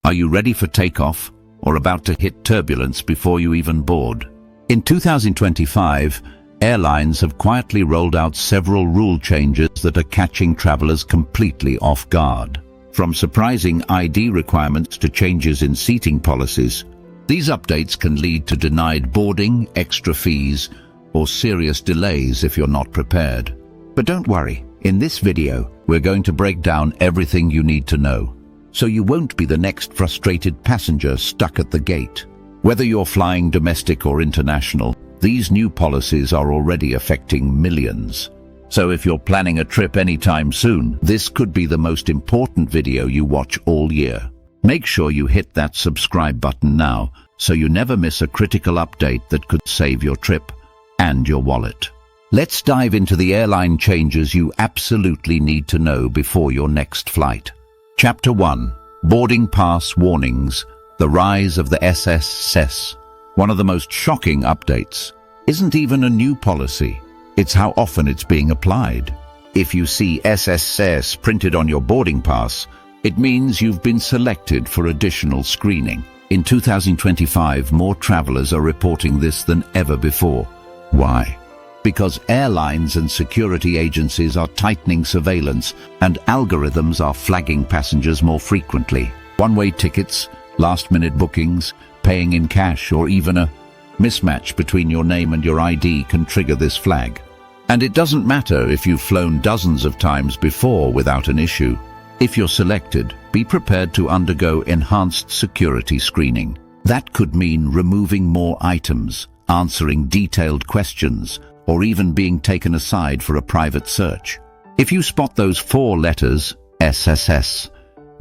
Are you ready for takeoff or about to hit turbulence before you even board? In 2025, airlines have quietly rolled out several rule changes that are catching travelers completely off guard. From surprising ID requirements to changes in seating policies, these updates can lead to denied boarding, extra fees, or serious delays if you're not prepared. But don't worry, in this video, we're going to break down everything you need to know, so you won't be the next frustrated passenger stuck at the gate. Whether you're flying domestic or international, these new policies are already affecting millions. So if you're planning a trip anytime soon, this could be the most important video you watch all year. Make sure you hit that subscribe button now, so you never miss a critical update that could save your trip and your wallet. Let's dive into the airline changes you absolutely need to know before your next flight. Chapter 1. Boarding Pass Warnings. The rise of the SSS. One of the most shocking updates isn't even a new policy. It's how often it's being applied. If you see SSS printed on your boarding pass, it means you've been selected for additional screening. In 2025, more travelers are reporting this than ever before. Why? Because airlines and security agencies are tightening surveillance and algorithms are flagging passengers more frequently. One-way tickets, last-minute bookings, paying in cash, or even a mismatch between your name and your ID can trigger this flag. And it doesn't matter if you've flown dozens of times before without an issue. If you're selected, be prepared to undergo enhanced security screening. That could mean removing more items, answering detailed questions, or even being taken aside for a private search. If you spot those 4 letters, SSS,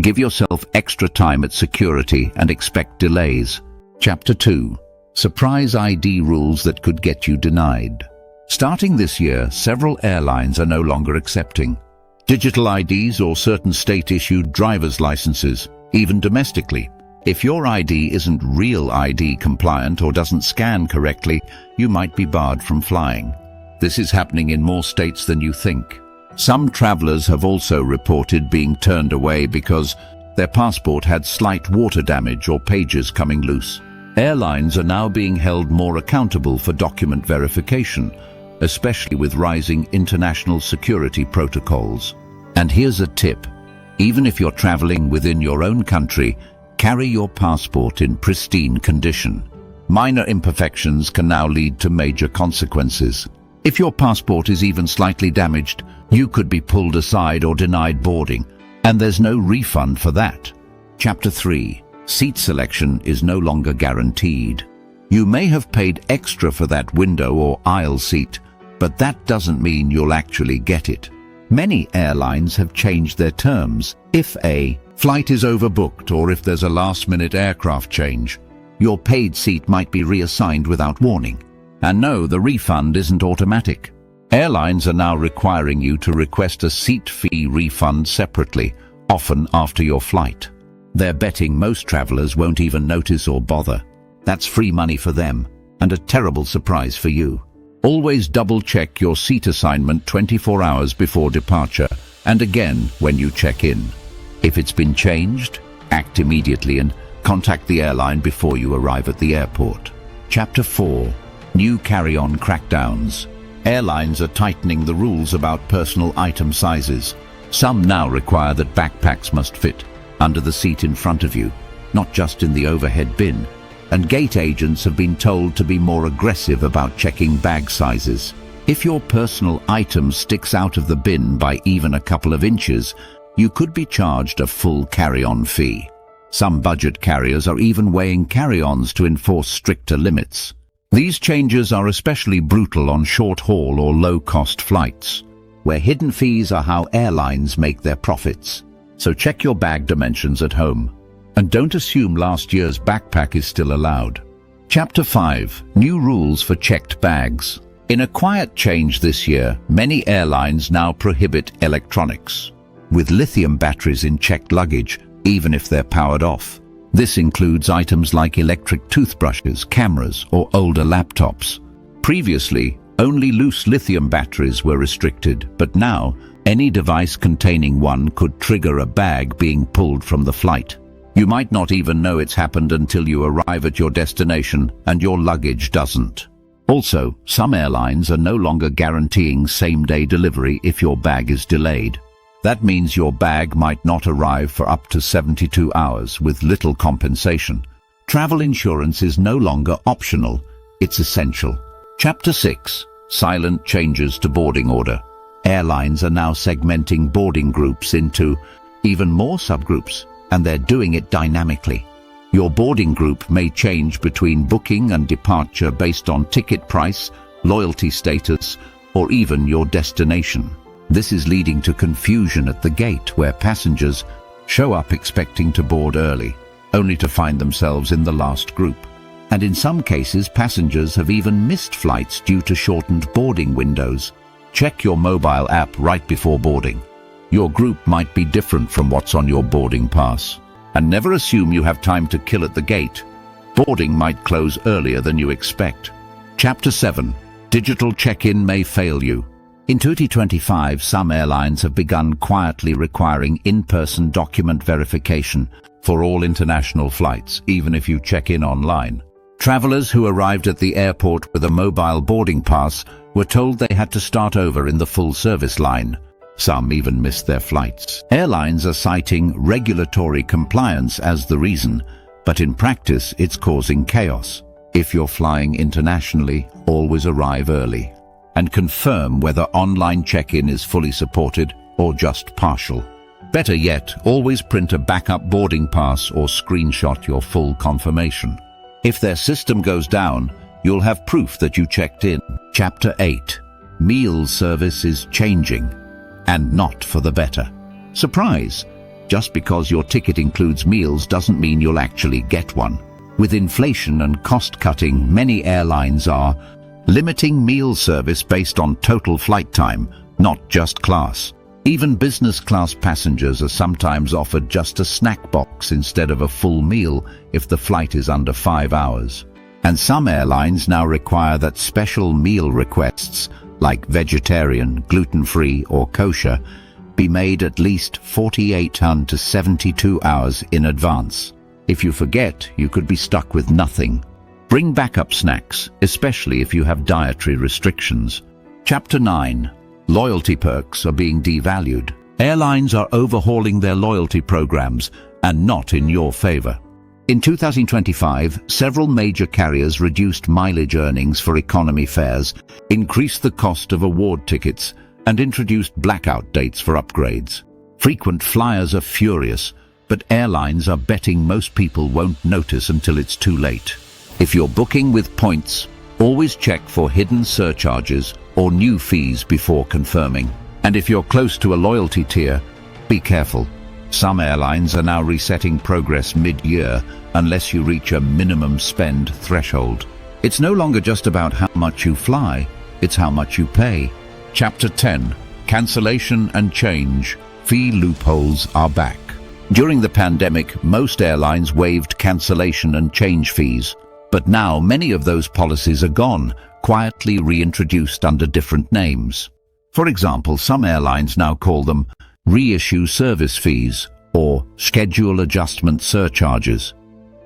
give yourself extra time at security and expect delays. Chapter 2. Surprise ID rules that could get you denied. Starting this year, several airlines are no longer accepting digital IDs or certain state-issued driver's licenses, even domestically. If your ID isn't real ID compliant or doesn't scan correctly, you might be barred from flying. This is happening in more states than you think. Some travelers have also reported being turned away because their passport had slight water damage or pages coming loose. Airlines are now being held more accountable for document verification, especially with rising international security protocols. And here's a tip. Even if you're traveling within your own country, carry your passport in pristine condition. Minor imperfections can now lead to major consequences. If your passport is even slightly damaged, you could be pulled aside or denied boarding, and there's no refund for that. Chapter 3. Seat selection is no longer guaranteed. You may have paid extra for that window or aisle seat, but that doesn't mean you'll actually get it. Many airlines have changed their terms. If a flight is overbooked or if there's a last-minute aircraft change, your paid seat might be reassigned without warning. And no, the refund isn't automatic. Airlines are now requiring you to request a seat fee refund separately, often after your flight. They're betting most travelers won't even notice or bother. That's free money for them, and a terrible surprise for you. Always double-check your seat assignment 24 hours before departure, and again when you check in. If it's been changed, act immediately and contact the airline before you arrive at the airport. Chapter 4. New carry-on crackdowns. Airlines are tightening the rules about personal item sizes. Some now require that backpacks must fit under the seat in front of you, not just in the overhead bin. And gate agents have been told to be more aggressive about checking bag sizes. If your personal item sticks out of the bin by even a couple of inches, you could be charged a full carry-on fee. Some budget carriers are even weighing carry-ons to enforce stricter limits. These changes are especially brutal on short-haul or low-cost flights, where hidden fees are how airlines make their profits. So check your bag dimensions at home. And don't assume last year's backpack is still allowed. Chapter 5. New rules for checked bags. In a quiet change this year, many airlines now prohibit electronics, with lithium batteries in checked luggage, even if they're powered off. This includes items like electric toothbrushes, cameras, or older laptops. Previously, only loose lithium batteries were restricted, but now, any device containing one could trigger a bag being pulled from the flight. You might not even know it's happened until you arrive at your destination and your luggage doesn't. Also, some airlines are no longer guaranteeing same-day delivery if your bag is delayed. That means your bag might not arrive for up to 72 hours with little compensation. Travel insurance is no longer optional, it's essential. Chapter 6. Silent changes to boarding order. Airlines are now segmenting boarding groups into even more subgroups, and they're doing it dynamically. Your boarding group may change between booking and departure based on ticket price, loyalty status, or even your destination. This is leading to confusion at the gate, where passengers show up expecting to board early, only to find themselves in the last group. And in some cases, passengers have even missed flights due to shortened boarding windows. Check your mobile app right before boarding. Your group might be different from what's on your boarding pass. And never assume you have time to kill at the gate. Boarding might close earlier than you expect. Chapter 7. Digital check-in may fail you. In 2025, some airlines have begun quietly requiring in-person document verification for all international flights, even if you check in online. Travelers who arrived at the airport with a mobile boarding pass were told they had to start over in the full-service line. Some even missed their flights. Airlines are citing regulatory compliance as the reason, but in practice it's causing chaos. If you're flying internationally, always arrive early and confirm whether online check-in is fully supported or just partial. Better yet, always print a backup boarding pass or screenshot your full confirmation. If their system goes down, you'll have proof that you checked in. Chapter 8. Meal service is changing, and not for the better. Surprise! Just because your ticket includes meals doesn't mean you'll actually get one. With inflation and cost-cutting, many airlines are limiting meal service based on total flight time, not just class. Even business class passengers are sometimes offered just a snack box instead of a full meal if the flight is under 5 hours. And some airlines now require that special meal requests, like vegetarian, gluten-free or kosher, be made at least 48 to 72 hours in advance. If you forget, you could be stuck with nothing. Bring backup snacks, especially if you have dietary restrictions. Chapter 9. Loyalty perks are being devalued. Airlines are overhauling their loyalty programs, and not in your favor. In 2025, several major carriers reduced mileage earnings for economy fares, increased the cost of award tickets, and introduced blackout dates for upgrades. Frequent flyers are furious, but airlines are betting most people won't notice until it's too late. If you're booking with points, always check for hidden surcharges or new fees before confirming. And if you're close to a loyalty tier, be careful. Some airlines are now resetting progress mid-year unless you reach a minimum spend threshold. It's no longer just about how much you fly, it's how much you pay. Chapter 10. Cancellation and change. Fee loopholes are back. During the pandemic, most airlines waived cancellation and change fees, but now many of those policies are gone, quietly reintroduced under different names. For example, some airlines now call them reissue service fees or schedule adjustment surcharges.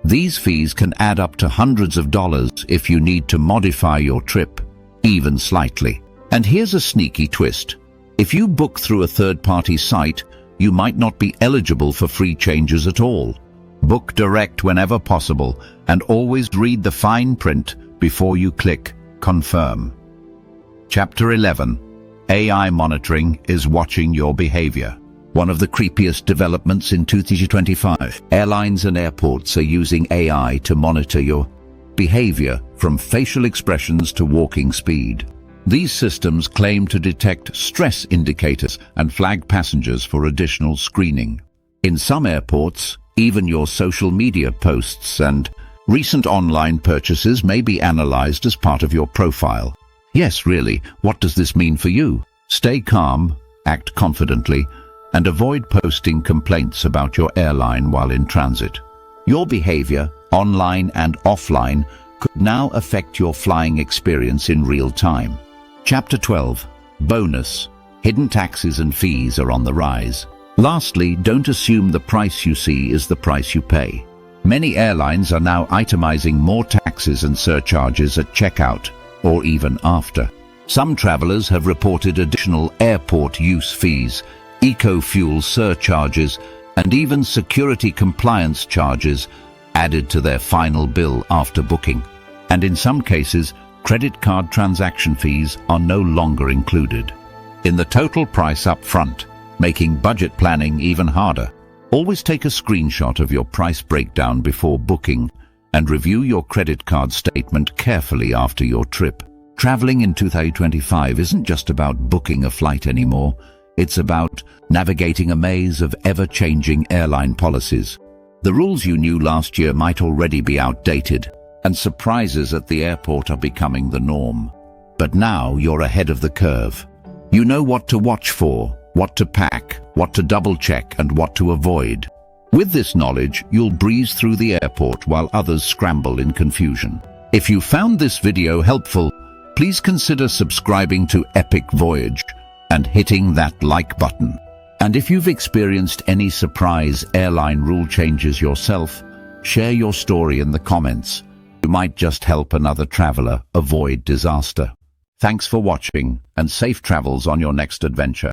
These fees can add up to hundreds of dollars if you need to modify your trip, even slightly. And here's a sneaky twist. If you book through a third-party site, you might not be eligible for free changes at all. Book direct whenever possible, and always read the fine print before you click Confirm. Chapter 11. AI monitoring is watching your behavior. One of the creepiest developments in 2025. Airlines and airports are using AI to monitor your behavior, from facial expressions to walking speed. These systems claim to detect stress indicators and flag passengers for additional screening. In some airports, even your social media posts and recent online purchases may be analyzed as part of your profile. Yes, really, what does this mean for you? Stay calm, act confidently, and avoid posting complaints about your airline while in transit. Your behavior, online and offline, could now affect your flying experience in real time. Chapter 12. Bonus. Hidden taxes and fees are on the rise. Lastly, don't assume the price you see is the price you pay. Many airlines are now itemizing more taxes and surcharges at checkout, or even after. Some travelers have reported additional airport use fees, eco-fuel surcharges, and even security compliance charges added to their final bill after booking. And in some cases, credit card transaction fees are no longer included in the total price up front, making budget planning even harder. Always take a screenshot of your price breakdown before booking and review your credit card statement carefully after your trip. Traveling in 2025 isn't just about booking a flight anymore. It's about navigating a maze of ever-changing airline policies. The rules you knew last year might already be outdated, and surprises at the airport are becoming the norm. But now you're ahead of the curve. You know what to watch for, what to pack, what to double-check, and what to avoid. With this knowledge, you'll breeze through the airport while others scramble in confusion. If you found this video helpful, please consider subscribing to Epic Voyage and hitting that like button. And if you've experienced any surprise airline rule changes yourself, share your story in the comments. You might just help another traveler avoid disaster. Thanks for watching, and safe travels on your next adventure.